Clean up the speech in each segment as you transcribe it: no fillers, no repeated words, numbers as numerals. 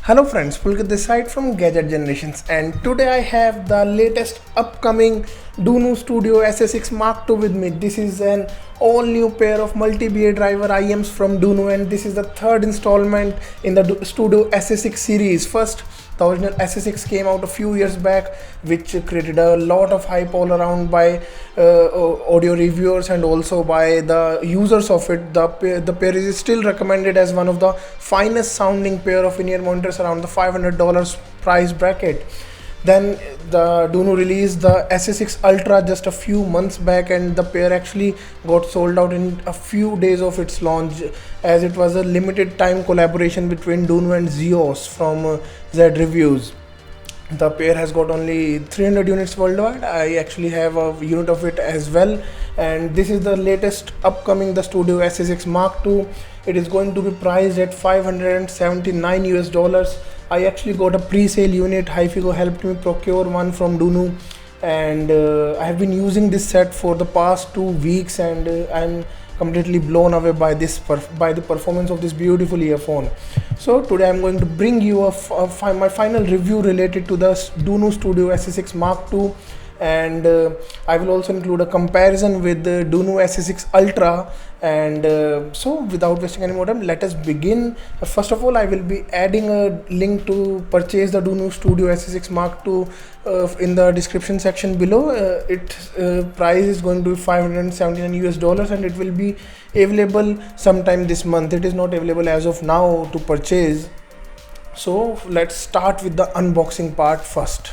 Hello friends, Pulkit this side from Gadget Generations, and today I have the latest upcoming DUNU Studio SA6 Mark II with me. This is an all new pair of multi-BA driver IEMs from DUNU, and this is the third installment in the Studio SA6 series. First, the original SA6 came out a few years back, which created a lot of hype all around by audio reviewers and also by the users of it. The pair is still recommended as one of the finest sounding pair of in-ear monitors around the $500 price bracket. Then the DUNU released the SA6 Ultra just a few months back, and the pair actually got sold out in a few days of its launch, as it was a limited time collaboration between DUNU and Zeos from Z Reviews. The pair has got only 300 units worldwide. I actually have a unit of it as well, and this is the latest upcoming, the Studio SA6 Mark II. It is going to be priced at $579 US. I actually got a pre-sale unit. HiFiGo helped me procure one from DUNU, and I have been using this set for the past 2 weeks, and I'm completely blown away by by the performance of this beautiful earphone. So today I'm going to bring you my final review related to the DUNU Studio SA6 Mark II, and I will also include a comparison with the DUNU SA6 Ultra. And so without wasting any more time, let us begin. First of all, I will be adding a link to purchase the DUNU Studio SA6 Mark II in the description section below. Its price is going to be $579 US, and it will be available sometime this month. It is not available as of now to purchase. So let's start with the unboxing part first.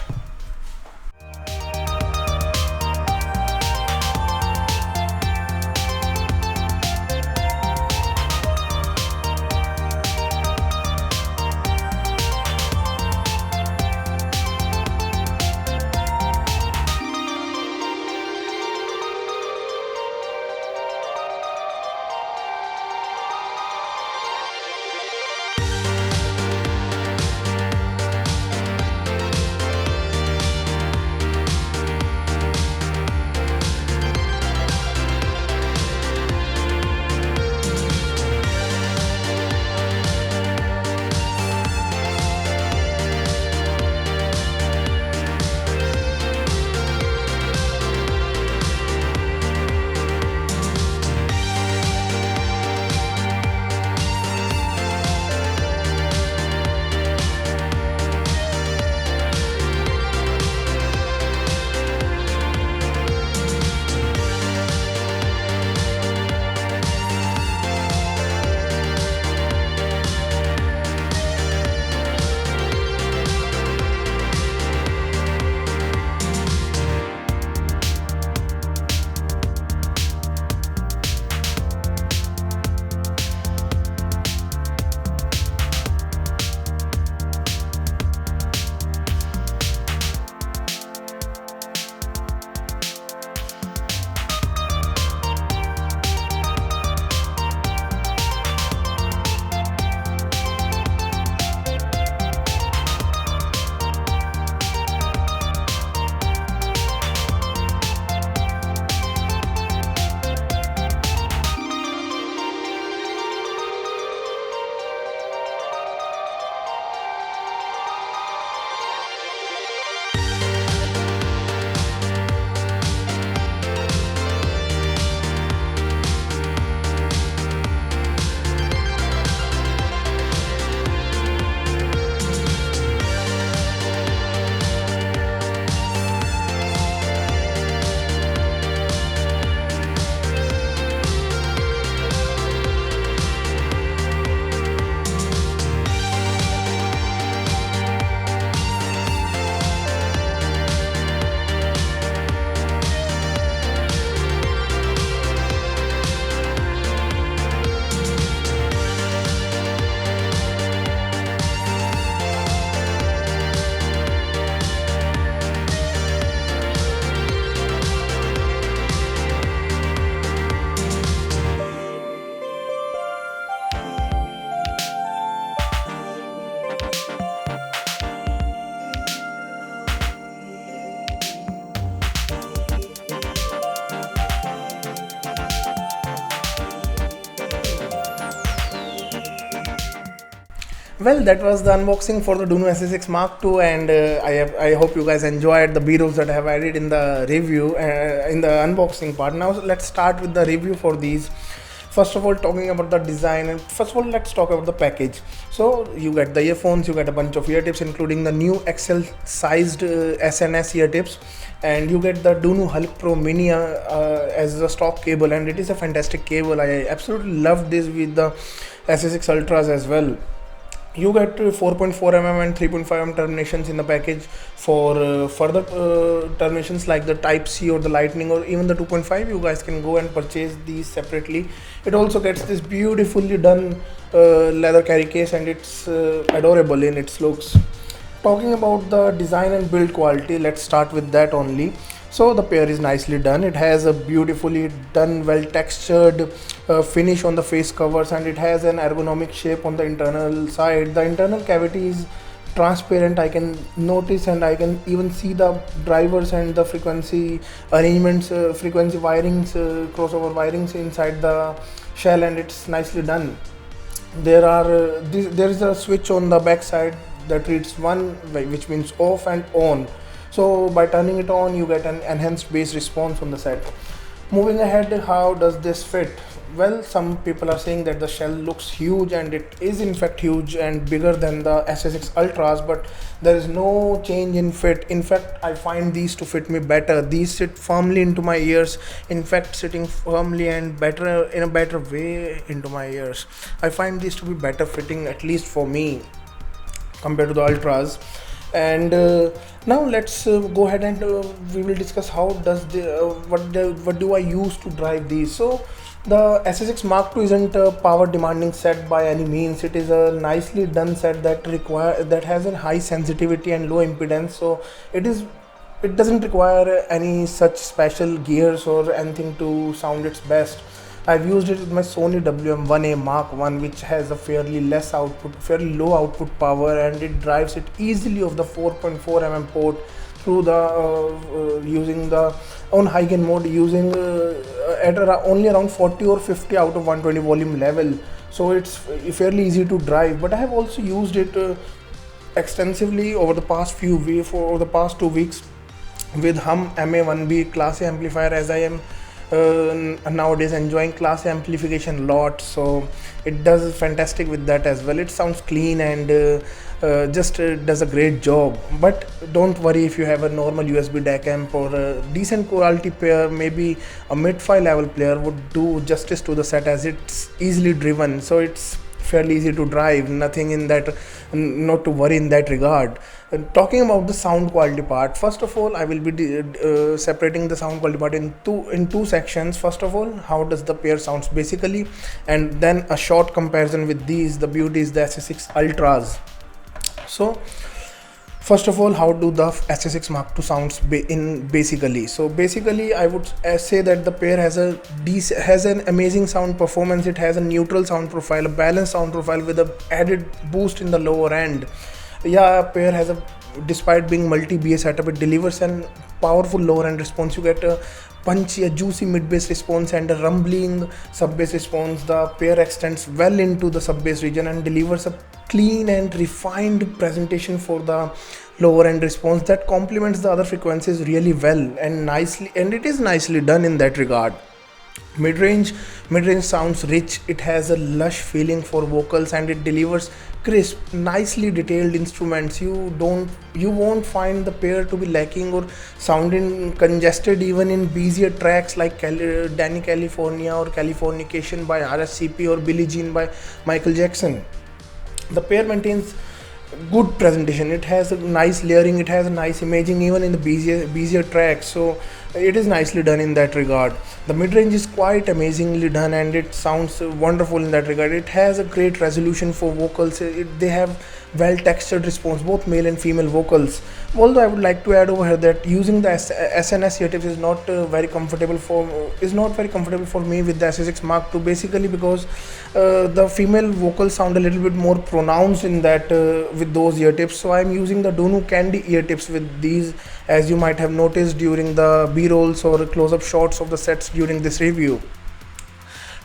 Well, that was the unboxing for the DUNU SA6 Mark II, and I hope you guys enjoyed the B-rolls that I have added in the review, in the unboxing part. Now let's start with the review for these. First of all, talking about the design, and first of all, let's talk about the package. So you get the earphones, you get a bunch of ear tips, including the new XL sized SNS ear tips, and you get the DUNU Hulk Pro Mini as the stock cable, and it is a fantastic cable. I absolutely love this with the SA6 Ultras as well. You get 4.4 mm and 3.5 mm terminations in the package. For further terminations like the Type C or the Lightning or even the 2.5, you guys can go and purchase these separately. It also gets this beautifully done leather carry case, and it's adorable in its looks. Talking about the design and build quality, let's start with that only. So the pair is nicely done. It has a beautifully done, well textured finish on the face covers, and it has an ergonomic shape on the internal side. The internal cavity is transparent. I can notice and I can even see the drivers and the frequency arrangements, frequency wirings, crossover wirings inside the shell, and it's nicely done. There is a switch on the back side that reads one, which means off and on. So by turning it on, you get an enhanced bass response on the set. Moving ahead, how does this fit? Well, some people are saying that the shell looks huge, and it is in fact huge and bigger than the SA6 Ultras, but there is no change in fit. In fact, I find these to fit me better. These sit firmly into my ears, in fact sitting firmly and better, in a better way into my ears. I find these to be better fitting, at least for me, compared to the Ultras. And now let's go ahead and we will discuss how does what do I use to drive these. So the SA6 Mark II isn't a power demanding set by any means. It is a nicely done set that has a high sensitivity and low impedance. So it doesn't require any such special gears or anything to sound its best. I've used it with my Sony WM-1A Mark I, which has a fairly low output power, and it drives it easily off the 4.4 mm port through the using the on high gain mode, using only around 40 or 50 out of 120 volume level. So it's fairly easy to drive. But I have also used it extensively over the past 2 weeks with Hum MA1B Class A amplifier, as I am nowadays enjoying Class A amplification a lot. So it does fantastic with that as well. It sounds clean and just does a great job. But don't worry if you have a normal USB DAC amp or a decent quality pair. Maybe a mid-fi level player would do justice to the set, as it's easily driven, so it's fairly easy to drive. Nothing in that, not to worry in that regard. Talking about the sound quality part, first of all, I will be separating the sound quality part in two sections. First of all, how does the pair sounds basically, and then a short comparison with these. The beauty is the SA6 Ultras. So first of all, how do the SA6 Mark II sounds basically? So basically, I would say that the pair has an amazing sound performance. It has a neutral sound profile, a balanced sound profile with a added boost in the lower end. Yeah, pair has despite being multi-BA setup, it delivers an powerful lower end response. You get a punchy, a juicy mid-bass response and a rumbling sub-bass response. The pair extends well into the sub-bass region and delivers a clean and refined presentation for the lower end response that complements the other frequencies really well and nicely, and it is nicely done in that regard. Mid-range sounds rich. It has a lush feeling for vocals, and it delivers crisp, nicely detailed instruments. You won't find the pair to be lacking or sounding congested even in busier tracks like Danny California or Californication by RSCP or Billie Jean by Michael Jackson. The pair maintains good presentation. It has a nice layering, it has a nice imaging even in the busier tracks, so it is nicely done in that regard. The mid-range is quite amazingly done, and it sounds wonderful in that regard. It has a great resolution for vocals. They have well textured response, both male and female vocals. Although I would like to add over here that using the SNS eartips is not very comfortable for me with the SA6 Mark II, basically because the female vocals sound a little bit more pronounced in that with those eartips. So I am using the DUNU Candy eartips with these, as you might have noticed during the B-rolls or close-up shots of the sets during this review.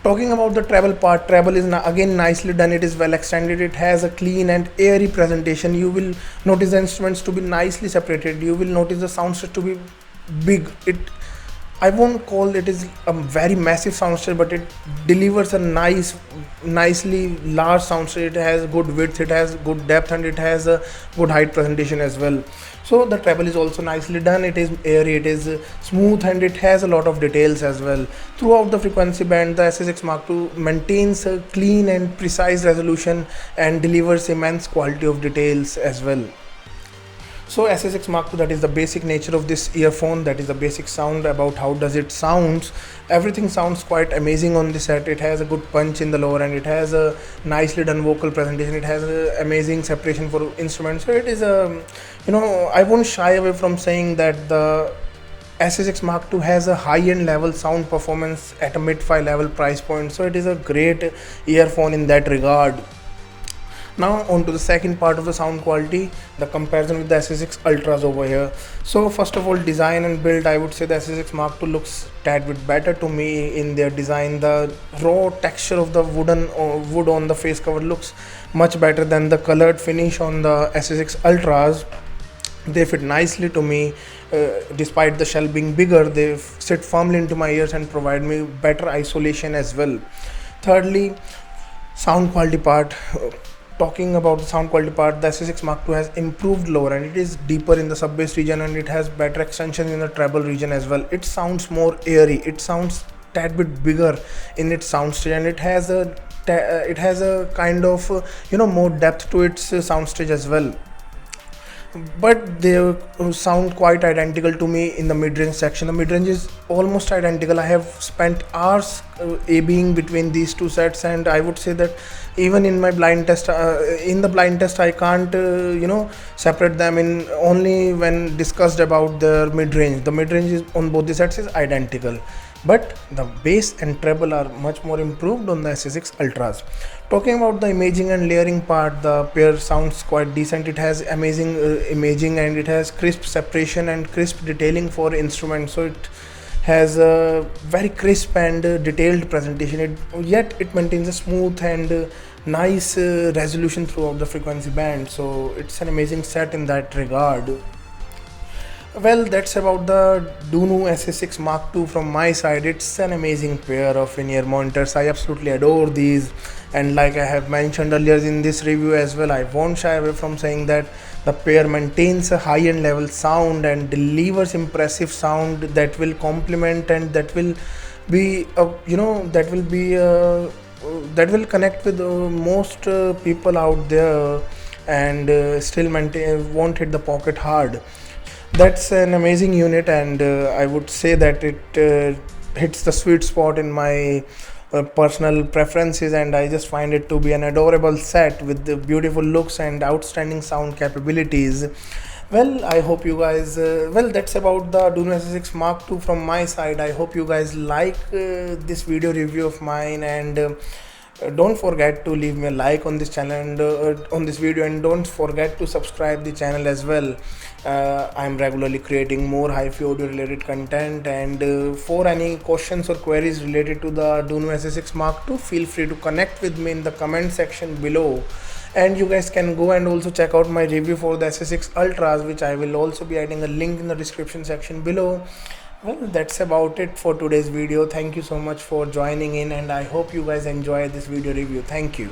Talking about the treble part, treble is again nicely done. It is well extended. It has a clean and airy presentation. You will notice the instruments to be nicely separated. You will notice the soundstage to be big. I won't call it is a very massive soundstage, but it delivers a nicely large soundstage. It has good width, it has good depth, and it has a good height presentation as well. So the treble is also nicely done. It is airy, it is smooth, and it has a lot of details as well. Throughout the frequency band, the SA6 Mark II maintains a clean and precise resolution and delivers immense quality of details as well. So SA6 Mark II, that is the basic nature of this earphone, that is the basic sound about how does it sounds. Everything sounds quite amazing on the set. It has a good punch in the lower end, it has a nicely done vocal presentation, it has a amazing separation for instruments. So it is a, I won't shy away from saying that the SA6 Mark II has a high-end level sound performance at a mid-fi level price point. So it is a great earphone in that regard. Now on to the second part of the sound quality, the comparison with the SA6 Ultras over here. So first of all, design and build, I would say the SA6 Mark II looks tad bit better to me in their design. The raw texture of the wood on the face cover looks much better than the colored finish on the SA6 Ultras. They fit nicely to me. Despite the shell being bigger, they sit firmly into my ears and provide me better isolation as well. Thirdly, sound quality part. Talking about the sound quality part, the SA6 Mark II has improved lower and it is deeper in the sub-bass region, and it has better extension in the treble region as well. It sounds more airy, it sounds tad bit bigger in its soundstage, and it has a kind of more depth to its soundstage as well. But they sound quite identical to me in the mid-range section. The mid-range is almost identical. I have spent hours A/Bing between these two sets, and I would say that even in my blind test, I can't separate them in only when discussed about their mid-range. The mid-range is on both the sets is identical, but the bass and treble are much more improved on the SA6 Ultras. Talking about the imaging and layering part, the pair sounds quite decent. It has amazing imaging, and it has crisp separation and crisp detailing for instruments. So it has a very crisp and detailed presentation, yet it maintains a smooth and nice resolution throughout the frequency band. So it's an amazing set in that regard. Well, that's about the DUNU SA6 Mark II from my side. It's an amazing pair of in-ear monitors. I absolutely adore these, and like I have mentioned earlier in this review as well, I won't shy away from saying that the pair maintains a high-end level sound and delivers impressive sound that will complement and that will be that will connect with most people out there, and still won't hit the pocket hard. That's an amazing unit, and I would say that it hits the sweet spot in my personal preferences, and I just find it to be an adorable set with the beautiful looks and outstanding sound capabilities. Well, I hope you guys that's about the DUNU SA6 Mark II from my side. I hope you guys like this video review of mine, and don't forget to leave me a like on this channel and on this video, and don't forget to subscribe the channel as well. I'm regularly creating more hi-fi audio related content, and for any questions or queries related to the DUNU SA6 Mark II, feel free to connect with me in the comment section below. And you guys can go and also check out my review for the SA6 Ultras, which I will also be adding a link in the description section below. Well, that's about it for today's video. Thank you so much for joining in, and I hope you guys enjoy this video review. Thank you.